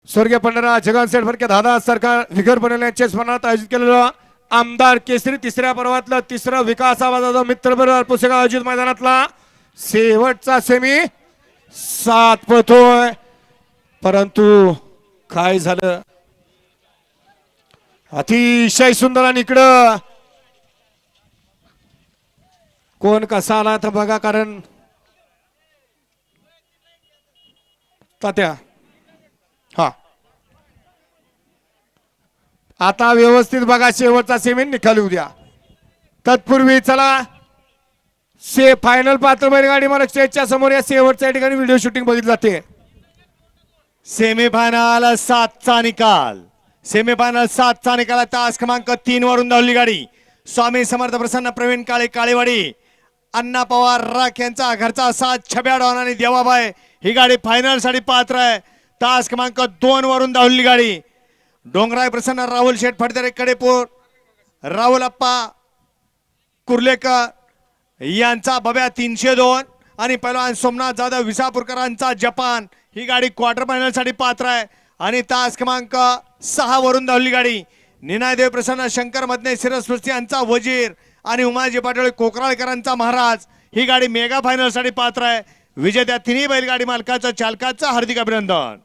स्वर्गीय पंढरा जगन सेठ फडके दादा सरकार विगर बनवले यांच्या स्मरणार्थ आयोजित केलेलं आमदार केसरी तिसऱ्या पर्वातलं तिसरं विकास आवाजाचा मित्र बरोबर पुसेगाव आयोजित मैदानातला शेवटचा सेमी 7 पळतोय, परंतु काय झालं अतिशय सुंदर आणि इकडं कोण कसा आला तर बघा, कारण तात्या हा आता व्यवस्थित बघा शेवटचा सेमी निकाल उद्या. तत्पूर्वी चला फायनल पात्र बैलगाडी मालक स्टेजच्या समोर या शेवटच्या ठिकाणी व्हिडिओ शूटिंग बघितली जाते. सेमीफायनल 7चा निकाल. सेमीफायनल 7चा निकाल. तास क्रमांक 3 वरून धावली गाडी स्वामी समर्थ प्रसन्न प्रवीण काळे काळेवाडी अण्णा पवार राख यांचा घरचा साथ छब्या डॉन आणि देवाबाई ही गाडी फायनल साठी पात्र आहे. तास क्रमांक 2 वरून धावली गाडी डोंगराय प्रसन्न राहुल शेठ फडतरे कडेपूर राहुल अप्पा कुर्लेकर यांचा बब्या 302 आणि पहिलवान सोमनाथ जाधव विसापूरकरांचा जपान ही गाडी क्वार्टर फायनल साठी पात्र आहे. आणि तास क्रमांक 6 वरून धावली गाडी निनायदेव प्रसन्न शंकर मधने शिरस्पृष्टी यांचा वजीर आणि उमाजी पाटोळे कोकराळकरांचा महाराज ही गाडी मेगा फायनल साठी पात्र आहे. विजेत्या तिन्ही बैलगाडी मालकाचं चालकाचं हार्दिक अभिनंदन.